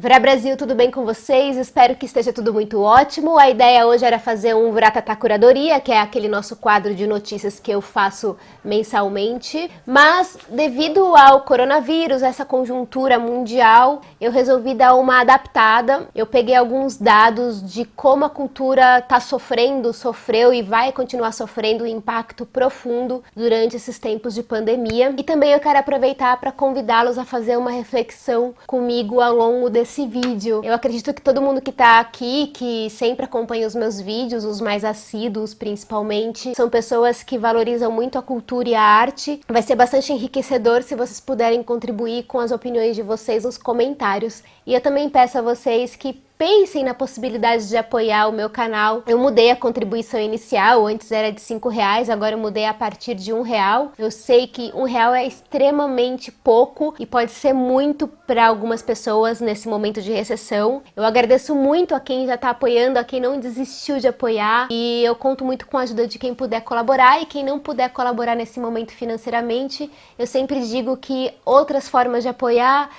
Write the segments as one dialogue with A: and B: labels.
A: Vrá Brasil, tudo bem com vocês? Espero que esteja tudo muito ótimo. A ideia hoje era fazer um Vratata Curadoria, que é aquele nosso quadro de notícias que eu faço mensalmente. Mas, devido ao coronavírus, essa conjuntura mundial, eu resolvi dar uma adaptada. Eu peguei alguns dados de como a cultura está sofreu e vai continuar sofrendo um impacto profundo durante esses tempos de pandemia. E também eu quero aproveitar para convidá-los a fazer uma reflexão comigo ao longo desse vídeo. Eu acredito que todo mundo que tá aqui, que sempre acompanha os meus vídeos, os mais assíduos principalmente, são pessoas que valorizam muito a cultura e a arte. Vai ser bastante enriquecedor se vocês puderem contribuir com as opiniões de vocês nos comentários. E eu também peço a vocês que pensem na possibilidade de apoiar o meu canal. Eu mudei a contribuição inicial, antes era de R$5, agora eu mudei a partir de R$1. Eu sei que R$1 é extremamente pouco e pode ser muito para algumas pessoas nesse momento de recessão. Eu agradeço muito a quem já está apoiando, a quem não desistiu de apoiar, e eu conto muito com a ajuda de quem puder colaborar, e quem não puder colaborar nesse momento financeiramente, eu sempre digo que outras formas de apoiar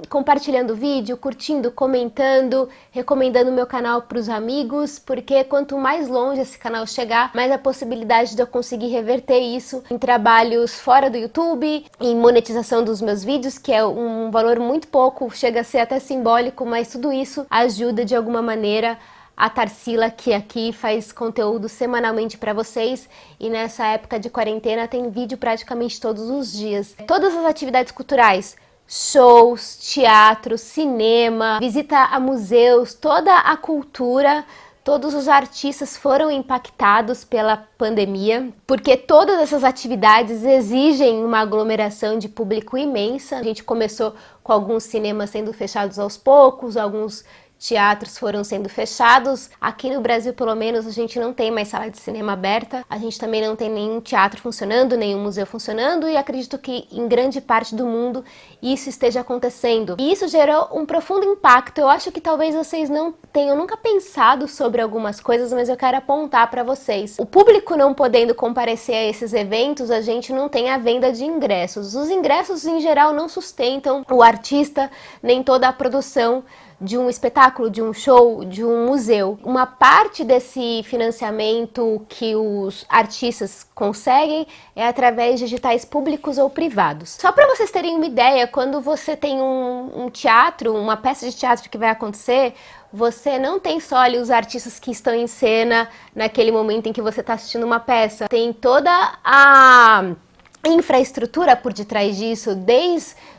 A: compartilhando o vídeo, curtindo, comentando, recomendando o meu canal para os amigos, porque quanto mais longe esse canal chegar, mais a possibilidade de eu conseguir reverter isso em trabalhos fora do YouTube, em monetização dos meus vídeos, que é um valor muito pouco, chega a ser até simbólico, mas tudo isso ajuda de alguma maneira a Tarsila, que aqui faz conteúdo semanalmente para vocês, e nessa época de quarentena tem vídeo praticamente todos os dias. Todas as atividades culturais, shows, teatro, cinema, visita a museus, toda a cultura, todos os artistas foram impactados pela pandemia, porque todas essas atividades exigem uma aglomeração de público imensa. A gente começou com alguns cinemas sendo fechados aos poucos, alguns teatros foram sendo fechados. Aqui no Brasil, pelo menos, a gente não tem mais sala de cinema aberta, a gente também não tem nenhum teatro funcionando, nenhum museu funcionando, e acredito que em grande parte do mundo isso esteja acontecendo. E isso gerou um profundo impacto. Eu acho que talvez vocês não tenham nunca pensado sobre algumas coisas, mas eu quero apontar para vocês. O público não podendo comparecer a esses eventos, a gente não tem a venda de ingressos. Os ingressos, em geral, não sustentam o artista, nem toda a produção de um espetáculo, de um show, de um museu. Uma parte desse financiamento que os artistas conseguem é através de editais públicos ou privados. Só para vocês terem uma ideia, quando você tem um teatro, uma peça de teatro que vai acontecer, você não tem só ali os artistas que estão em cena naquele momento em que você está assistindo uma peça. Tem toda a infraestrutura por detrás disso, desde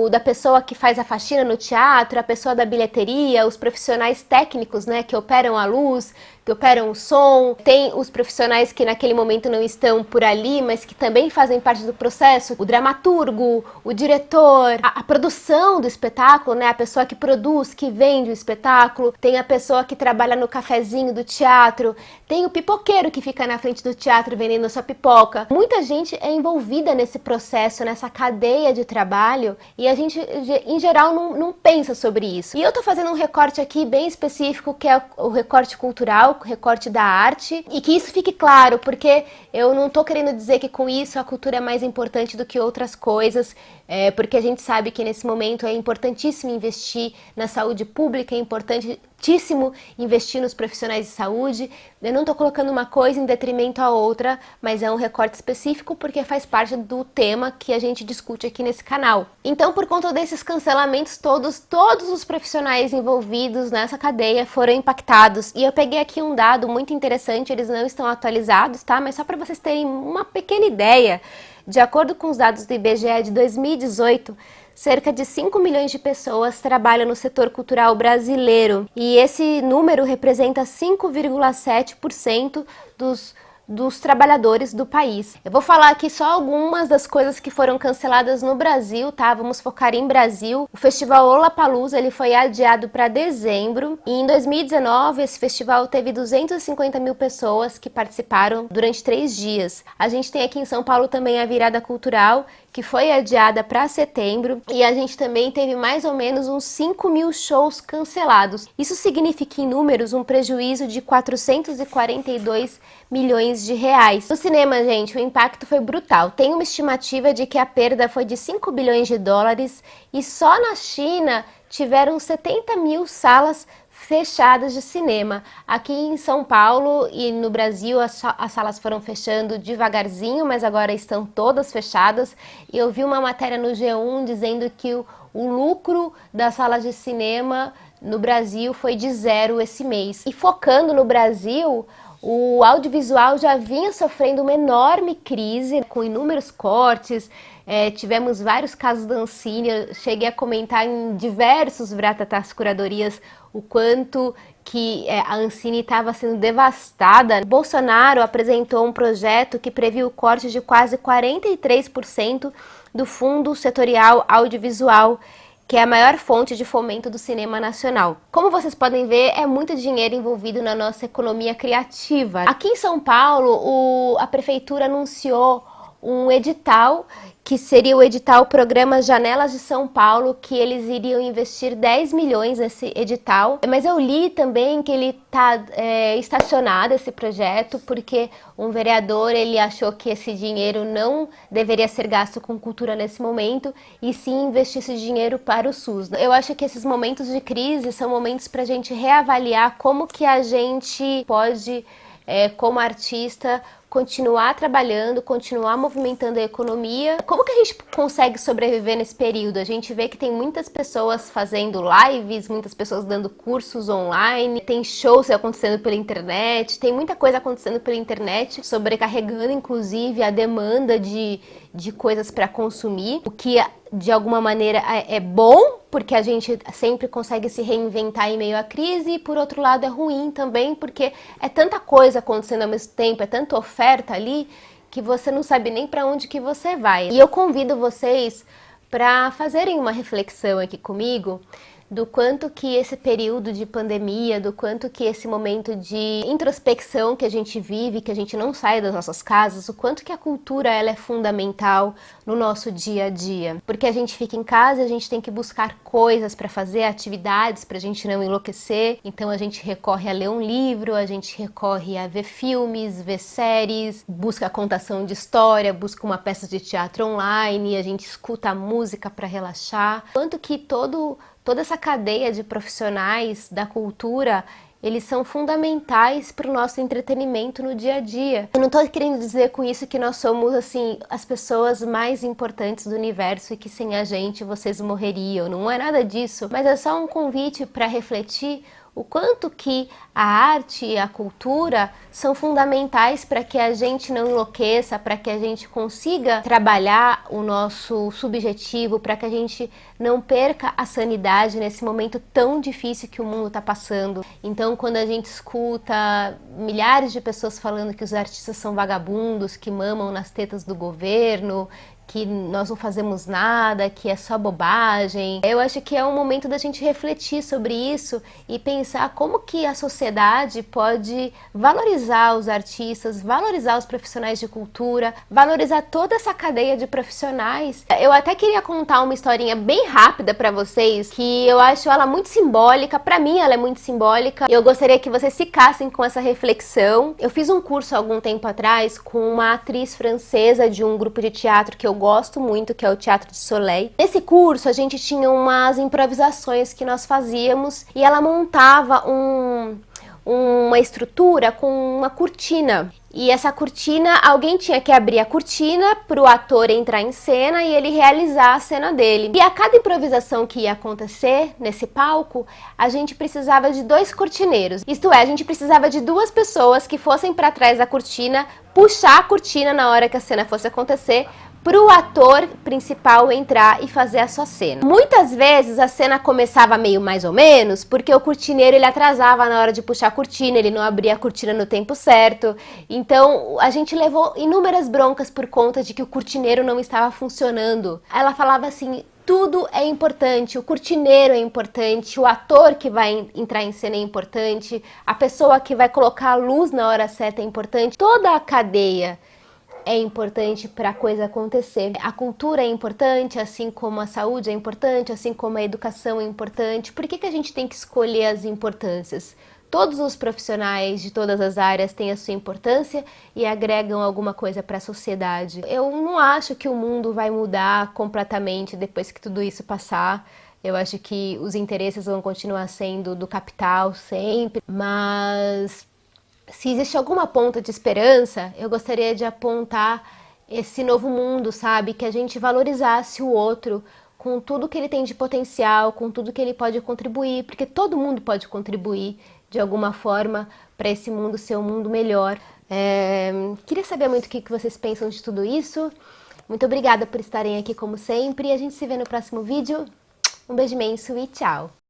A: da pessoa que faz a faxina no teatro, a pessoa da bilheteria, os profissionais técnicos, né, que operam a luz, que operam o som, tem os profissionais que naquele momento não estão por ali, mas que também fazem parte do processo, o dramaturgo, o diretor, a produção do espetáculo, né, a pessoa que produz, que vende o espetáculo, tem a pessoa que trabalha no cafezinho do teatro, tem o pipoqueiro que fica na frente do teatro vendendo a sua pipoca. Muita gente é envolvida nesse processo, nessa cadeia de trabalho, e a gente, em geral, não pensa sobre isso. E eu tô fazendo um recorte aqui bem específico, que é o recorte cultural, o recorte da arte, e que isso fique claro, porque eu não tô querendo dizer que com isso a cultura é mais importante do que outras coisas, porque a gente sabe que nesse momento é importantíssimo investir na saúde pública, é importantíssimo investir nos profissionais de saúde. Eu não tô colocando uma coisa em detrimento à outra, mas é um recorte específico porque faz parte do tema que a gente discute aqui nesse canal. Então, por conta desses cancelamentos todos os profissionais envolvidos nessa cadeia foram impactados. E eu peguei aqui um dado muito interessante, eles não estão atualizados, tá? Mas só para vocês terem uma pequena ideia, de acordo com os dados do IBGE de 2018, cerca de 5 milhões de pessoas trabalham no setor cultural brasileiro, e esse número representa 5,7% dos trabalhadores do país. Eu vou falar aqui só algumas das coisas que foram canceladas no Brasil, tá? Vamos focar em Brasil. O festival Lollapalooza, ele foi adiado para dezembro, e em 2019 esse festival teve 250 mil pessoas que participaram durante 3 dias. A gente tem aqui em São Paulo também a Virada Cultural, que foi adiada para setembro, e a gente também teve mais ou menos uns 5.000 shows cancelados. Isso significa em números um prejuízo de 442 milhões de reais. No cinema, gente, o impacto foi brutal. Tem uma estimativa de que a perda foi de 5 bilhões de dólares e só na China tiveram 70.000 salas fechadas de cinema. Aqui em São Paulo e no Brasil as salas foram fechando devagarzinho, mas agora estão todas fechadas. E eu vi uma matéria no G1 dizendo que o lucro das salas de cinema no Brasil foi de 0 esse mês. E focando no Brasil, o audiovisual já vinha sofrendo uma enorme crise, com inúmeros cortes, tivemos vários casos da Ancine. Eu cheguei a comentar em diversos Vratatas Curadorias o quanto que a Ancine estava sendo devastada. Bolsonaro apresentou um projeto que previu o corte de quase 43% do Fundo Setorial Audiovisual, que é a maior fonte de fomento do cinema nacional. Como vocês podem ver, é muito dinheiro envolvido na nossa economia criativa. Aqui em São Paulo, a prefeitura anunciou um edital, que seria o edital Programa Janelas de São Paulo, que eles iriam investir 10 milhões nesse edital. Mas eu li também que ele está estacionado, esse projeto, porque um vereador ele achou que esse dinheiro não deveria ser gasto com cultura nesse momento, e sim investir esse dinheiro para o SUS. Eu acho que esses momentos de crise são momentos para a gente reavaliar como que a gente pode, como artista, continuar trabalhando, continuar movimentando a economia. Como que a gente consegue sobreviver nesse período? A gente vê que tem muitas pessoas fazendo lives, muitas pessoas dando cursos online, tem shows acontecendo pela internet, tem muita coisa acontecendo pela internet, sobrecarregando inclusive a demanda de coisas para consumir, o que de alguma maneira é bom, porque a gente sempre consegue se reinventar em meio à crise, e por outro lado é ruim também, porque é tanta coisa acontecendo ao mesmo tempo, é tanta oferta ali, que você não sabe nem para onde que você vai. E eu convido vocês para fazerem uma reflexão aqui comigo do quanto que esse período de pandemia, do quanto que esse momento de introspecção que a gente vive, que a gente não sai das nossas casas, o quanto que a cultura ela é fundamental no nosso dia a dia. Porque a gente fica em casa, a gente tem que buscar coisas para fazer, atividades para a gente não enlouquecer. Então a gente recorre a ler um livro, a gente recorre a ver filmes, ver séries, busca a contação de história, busca uma peça de teatro online, a gente escuta a música para relaxar. Quanto que toda essa cadeia de profissionais da cultura, eles são fundamentais para o nosso entretenimento no dia a dia. Eu não estou querendo dizer com isso que nós somos, assim, as pessoas mais importantes do universo e que sem a gente vocês morreriam. Não é nada disso, mas é só um convite para refletir o quanto que a arte e a cultura são fundamentais para que a gente não enlouqueça, para que a gente consiga trabalhar o nosso subjetivo, para que a gente não perca a sanidade nesse momento tão difícil que o mundo está passando. Então, quando a gente escuta milhares de pessoas falando que os artistas são vagabundos, que mamam nas tetas do governo, que nós não fazemos nada, que é só bobagem. Eu acho que é um momento da gente refletir sobre isso e pensar como que a sociedade pode valorizar os artistas, valorizar os profissionais de cultura, valorizar toda essa cadeia de profissionais. Eu até queria contar uma historinha bem rápida para vocês, que eu acho ela muito simbólica, para mim ela é muito simbólica, e eu gostaria que vocês ficassem com essa reflexão. Eu fiz um curso há algum tempo atrás com uma atriz francesa de um grupo de teatro que eu gosto muito, que é o Teatro de Soleil. Nesse curso a gente tinha umas improvisações que nós fazíamos e ela montava uma estrutura com uma cortina. E essa cortina, alguém tinha que abrir a cortina para o ator entrar em cena e ele realizar a cena dele. E a cada improvisação que ia acontecer nesse palco, a gente precisava de 2 cortineiros. Isto é, a gente precisava de 2 pessoas que fossem para trás da cortina, puxar a cortina na hora que a cena fosse acontecer, para o ator principal entrar e fazer a sua cena. Muitas vezes a cena começava meio mais ou menos, porque o cortineiro ele atrasava na hora de puxar a cortina, ele não abria a cortina no tempo certo. Então a gente levou inúmeras broncas por conta de que o cortineiro não estava funcionando. Ela falava assim: tudo é importante, o cortineiro é importante, o ator que vai entrar em cena é importante, a pessoa que vai colocar a luz na hora certa é importante, toda a cadeia é importante para a coisa acontecer. A cultura é importante, assim como a saúde é importante, assim como a educação é importante. Por que a gente tem que escolher as importâncias? Todos os profissionais de todas as áreas têm a sua importância e agregam alguma coisa para a sociedade. Eu não acho que o mundo vai mudar completamente depois que tudo isso passar. Eu acho que os interesses vão continuar sendo do capital sempre, mas se existe alguma ponta de esperança, eu gostaria de apontar esse novo mundo, sabe? Que a gente valorizasse o outro com tudo que ele tem de potencial, com tudo que ele pode contribuir, porque todo mundo pode contribuir de alguma forma para esse mundo ser um mundo melhor. Queria saber muito o que vocês pensam de tudo isso. Muito obrigada por estarem aqui como sempre e a gente se vê no próximo vídeo. Um beijo imenso e tchau!